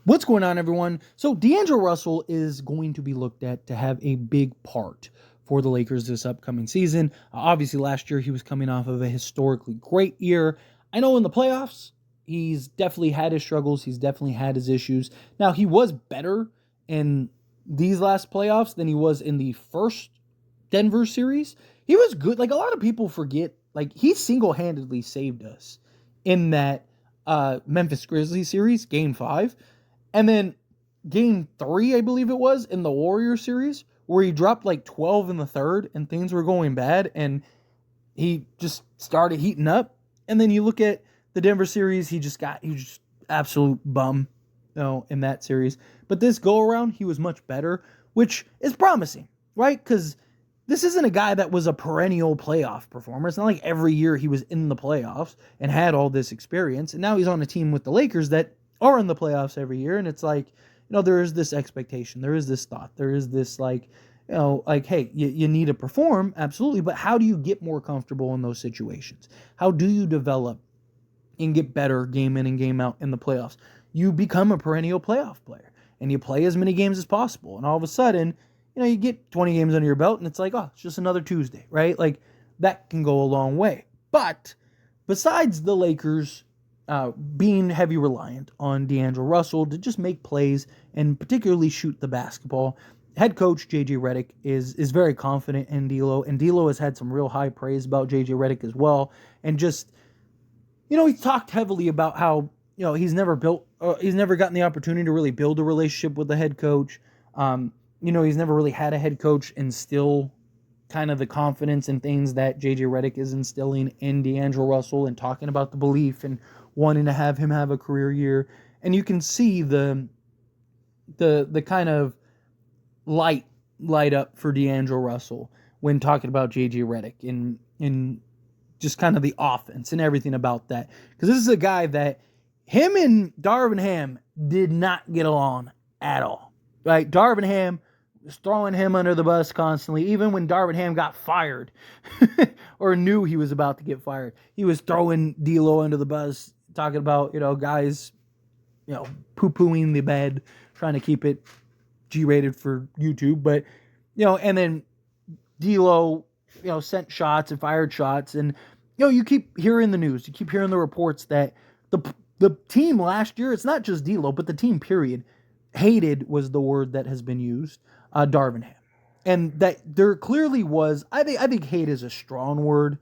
What's going on, everyone? So D'Angelo Russell is going to be looked at to have a big part for the Lakers this upcoming season. Obviously, last year he was coming off of a historically great year. I know in the playoffs, he's definitely had his struggles. He's definitely had his issues. Now, he was better in these last playoffs than he was in the first Denver series. He was good. Like, a lot of people forget, like, he single-handedly saved us in that Memphis Grizzlies series, Game 5. And then Game 3, I believe it was, in the Warriors series, where he dropped like 12 in the third and things were going bad and he just started heating up. And then you look at the Denver series, he just absolute bum, in that series. But this go around, he was much better, which is promising, right? Because this isn't a guy that was a perennial playoff performer. It's not like every year he was in the playoffs and had all this experience. And now he's on a team with the Lakers that are in the playoffs every year. And it's like, there is this expectation. There is this thought. There is this hey, you need to perform. Absolutely. But how do you get more comfortable in those situations? How do you develop and get better game in and game out in the playoffs? You become a perennial playoff player and you play as many games as possible. And all of a sudden, you get 20 games under your belt and it's like, oh, it's just another Tuesday, right? Like that can go a long way. But besides the Lakers being heavy reliant on D'Angelo Russell to just make plays and particularly shoot the basketball, head coach J.J. Redick is very confident in D'Lo, and D'Lo has had some real high praise about J.J. Redick as well. And just, he talked heavily about how, he's never gotten the opportunity to really build a relationship with the head coach. He's never really had a head coach instill kind of the confidence and things that J.J. Redick is instilling in D'Angelo Russell and talking about the belief and wanting to have him have a career year. And you can see the kind of light up for D'Angelo Russell when talking about J.J. Redick in just kind of the offense and everything about that. Because this is a guy that him and Darvin Ham did not get along at all. Right? Darvin Ham was throwing him under the bus constantly. Even when Darvin Ham got fired or knew he was about to get fired, he was throwing D'Lo under the bus, talking about, guys, poo-pooing the bed, trying to keep it G-rated for YouTube. But, and then D'Lo, sent shots and fired shots. And, you keep hearing the news. You keep hearing the reports that the team last year, it's not just D'Lo, but the team, period, hated was the word that has been used, Darvin Ham. And that there clearly was, I think hate is a strong word,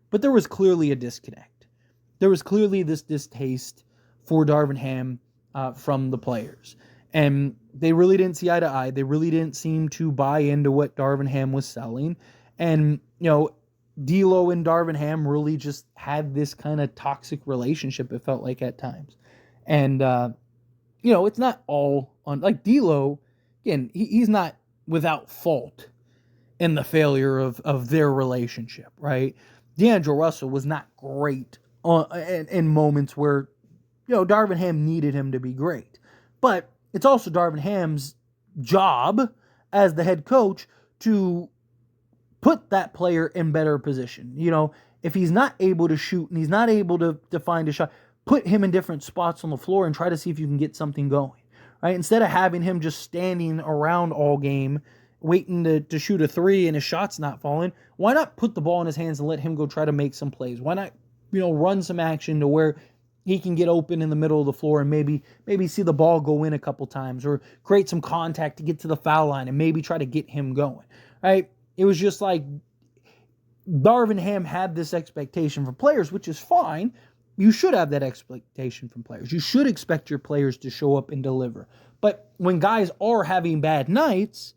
but there was clearly a disconnect. There was clearly this distaste for Darvin Ham from the players. And they really didn't see eye to eye. They really didn't seem to buy into what Darvin Ham was selling. And, D'Lo and Darvin Ham really just had this kind of toxic relationship, it felt like at times. And, it's not all on, like D'Lo, again, he's not without fault in the failure of their relationship, right? D'Angelo Russell was not great in moments where, Darvin Ham needed him to be great. But it's also Darvin Ham's job as the head coach to put that player in better position. If he's not able to shoot and he's not able to find a shot, put him in different spots on the floor and try to see if you can get something going, right? Instead of having him just standing around all game, waiting to shoot a three and his shot's not falling, why not put the ball in his hands and let him go try to make some plays? Why not, run some action to where he can get open in the middle of the floor and maybe see the ball go in a couple times or create some contact to get to the foul line and maybe try to get him going, right? It was just like Darvin Ham had this expectation for players, which is fine. You should have that expectation from players. You should expect your players to show up and deliver. But when guys are having bad nights,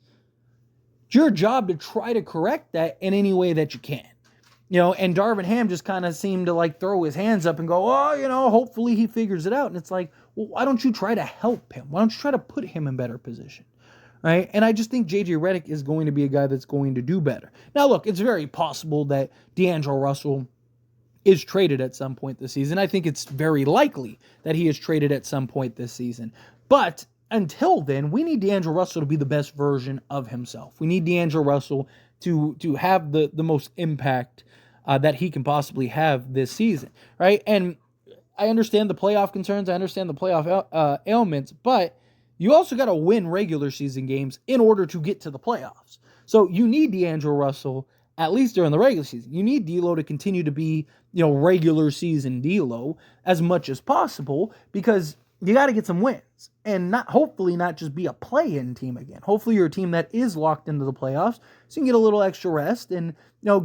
it's your job to try to correct that in any way that you can. And Darvin Ham just kind of seemed to throw his hands up and go, hopefully he figures it out. And it's like, well, why don't you try to help him? Why don't you try to put him in better position? Right? And I just think J.J. Redick is going to be a guy that's going to do better. Now, look, it's very possible that D'Angelo Russell is traded at some point this season. I think it's very likely that he is traded at some point this season. But until then, we need D'Angelo Russell to be the best version of himself. We need D'Angelo Russell to have the most impact that he can possibly have this season, right? And I understand the playoff concerns. I understand the playoff ailments, but you also got to win regular season games in order to get to the playoffs. So you need D'Angelo Russell at least during the regular season. You need D'Lo to continue to be, regular season D'Lo as much as possible because you got to get some wins and hopefully not just be a play-in team again. Hopefully you're a team that is locked into the playoffs so you can get a little extra rest and,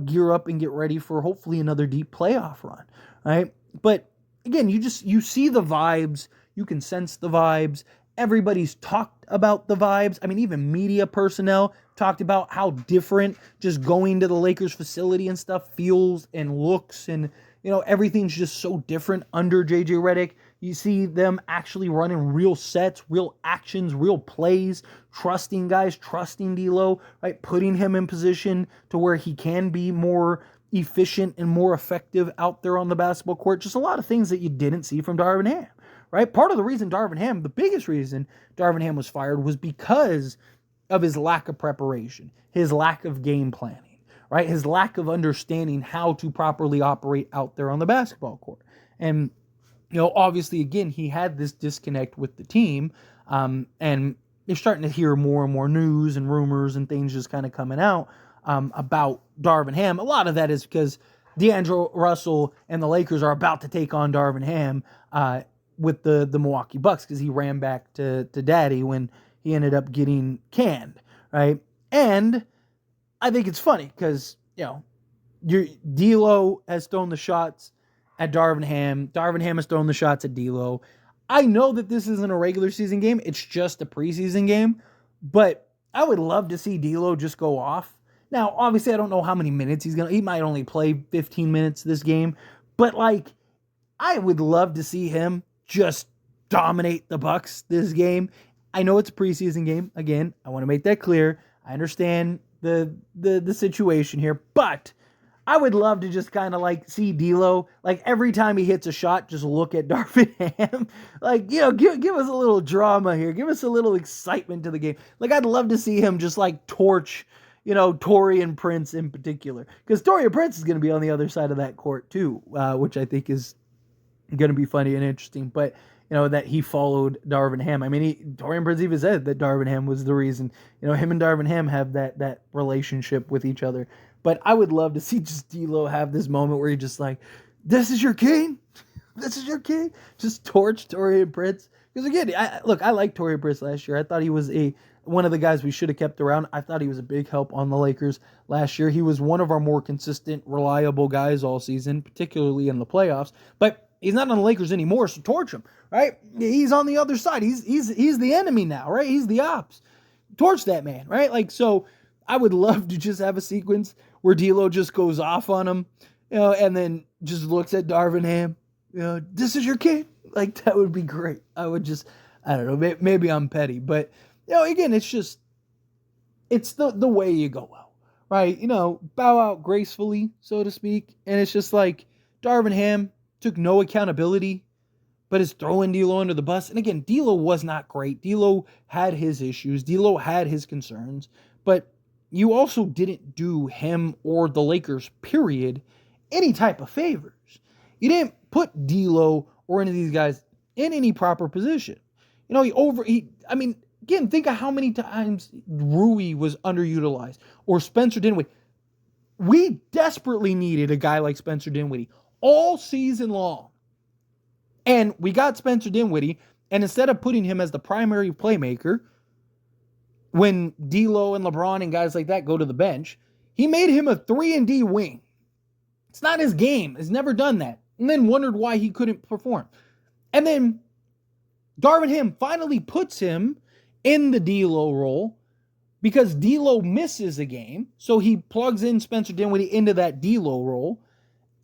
gear up and get ready for hopefully another deep playoff run, right? But again, you see the vibes, you can sense the vibes. Everybody's talked about the vibes. I mean, even media personnel talked about how different just going to the Lakers facility and stuff feels and looks, and everything's just so different under JJ Redick. You see them actually running real sets, real actions, real plays, trusting guys, trusting D'Lo, right? Putting him in position to where he can be more efficient and more effective out there on the basketball court. Just a lot of things that you didn't see from Darvin Ham, right? Part of the reason the biggest reason Darvin Ham was fired was because of his lack of preparation, his lack of game planning, right? His lack of understanding how to properly operate out there on the basketball court. And, obviously, again, he had this disconnect with the team, and you're starting to hear more and more news and rumors and things just kind of coming out about Darvin Ham. A lot of that is because D'Angelo Russell and the Lakers are about to take on Darvin Ham with the Milwaukee Bucks because he ran back to daddy when he ended up getting canned, right? And I think it's funny because, D'Lo has thrown the shots at Darvin Ham. Darvin Ham has thrown the shots at D'Lo. I know that this isn't a regular season game. It's just a preseason game. But I would love to see D'Lo just go off. Now, obviously, I don't know how many minutes he might only play 15 minutes this game. But, I would love to see him just dominate the Bucks this game. I know it's a preseason game. Again, I want to make that clear. I understand the situation here. But I would love to just kind of see D'Lo, every time he hits a shot, just look at Darvin Ham. Give us a little drama here. Give us a little excitement to the game. I'd love to see him just torch, Taurean Prince in particular. Because Taurean Prince is going to be on the other side of that court too, which I think is going to be funny and interesting. But, that he followed Darvin Ham. I mean, Taurean Prince even said that Darvin Ham was the reason. Him and Darvin Ham have that relationship with each other. But I would love to see just D'Lo have this moment where he just this is your king? This is your king? Just torch Taurean Prince. Because again, I liked Taurean Prince last year. I thought he was one of the guys we should have kept around. I thought he was a big help on the Lakers last year. He was one of our more consistent, reliable guys all season, particularly in the playoffs. But he's not on the Lakers anymore, so torch him, right? He's on the other side. He's the enemy now, right? He's the ops. Torch that man, right? So I would love to just have a sequence where D'Lo just goes off on him, and then just looks at Darvin Ham. This is your king. That would be great. I don't know, maybe I'm petty, but again, it's the way you go out, right? Bow out gracefully, so to speak. And it's just Darvin Ham took no accountability, but is throwing D'Lo under the bus. And again, D'Lo was not great. D'Lo had his issues. D'Lo had his concerns, but you also didn't do him or the Lakers, period, any type of favors. You didn't put D'Lo or any of these guys in any proper position. Again, think of how many times Rui was underutilized or Spencer Dinwiddie. We desperately needed a guy like Spencer Dinwiddie all season long. And we got Spencer Dinwiddie, and instead of putting him as the primary playmaker, when D'Lo and LeBron and guys like that go to the bench, he made him a 3-and-D wing. It's not his game. He's never done that. And then wondered why he couldn't perform. And then Darvin Ham finally puts him in the D'Lo role because D'Lo misses a game. So he plugs in Spencer Dinwiddie into that D'Lo role.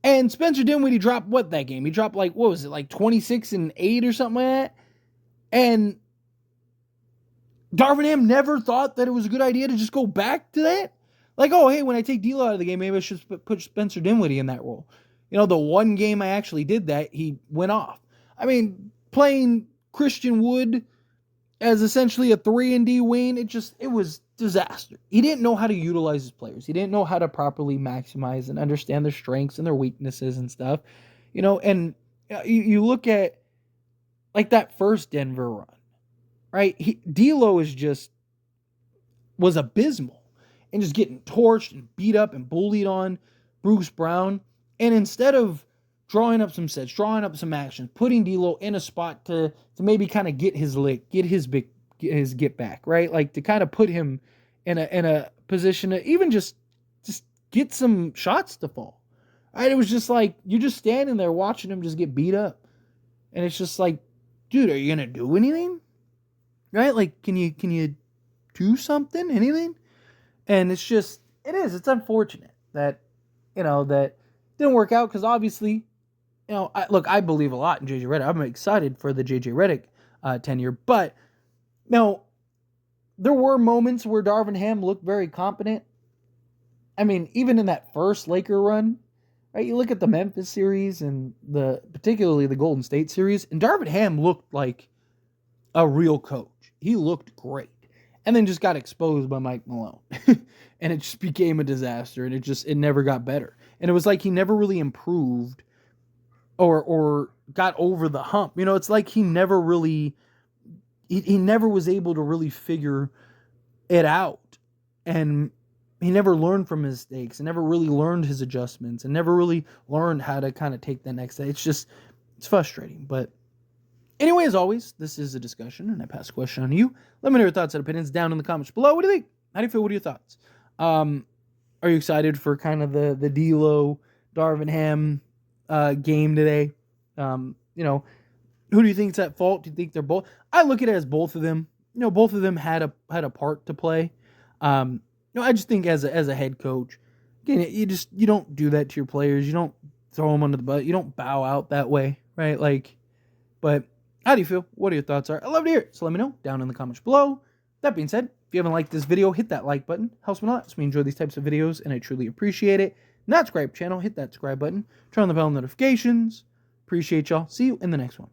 And Spencer Dinwiddie dropped that game? He dropped 26 and 8 or something like that. And Darvin Ham never thought that it was a good idea to just go back to that. When I take D'Lo out of the game, maybe I should put Spencer Dinwiddie in that role. The one game I actually did that, he went off. Playing Christian Wood as essentially a 3-and-D wing, it was disaster. He didn't know how to utilize his players. He didn't know how to properly maximize and understand their strengths and their weaknesses and stuff. And You look at like that first Denver run, right? D'Lo was abysmal and just getting torched and beat up and bullied on Bruce Brown. And instead of drawing up some sets, drawing up some actions, putting D'Lo in a spot to maybe kind of get his lick, get his get back, right? Like to kind of put him in a position to even just get some shots to fall. Right? It was just like you're just standing there watching him just get beat up. And it's just like, dude, are you gonna do anything? Right? Like, can you do something? Anything? And it's unfortunate that, that didn't work out because obviously, I believe a lot in JJ Redick. I'm excited for the JJ Redick tenure, but there were moments where Darvin Ham looked very competent. I mean, even in that first Laker run, right? You look at the Memphis series and particularly the Golden State series, and Darvin Ham looked like a real coach. He looked great. And then just got exposed by Mike Malone. And it just became a disaster, and it never got better. And it was like he never really improved or got over the hump. It's like he never really he never was able to really figure it out. And he never learned from his mistakes and never really learned his adjustments and never really learned how to kind of take the next step. It's frustrating. But anyway, as always, this is a discussion, and I pass a question on to you. Let me know your thoughts and opinions down in the comments below. What do you think? How do you feel? What are your thoughts? Are you excited for kind of the D'Lo, Darvin Ham game today? Who do you think's at fault? Do you think they're both? I look at it as both of them. Both of them had a part to play. I just think as a head coach, again, you don't do that to your players. You don't throw them under the bus. You don't bow out that way, right? But how do you feel? What are your thoughts? I love to hear it. So let me know down in the comments below. That being said, if you haven't liked this video, hit that like button. Helps me a lot. Helps me enjoy these types of videos, and I truly appreciate it. Not subscribe channel, hit that subscribe button. Turn on the bell notifications. Appreciate y'all. See you in the next one.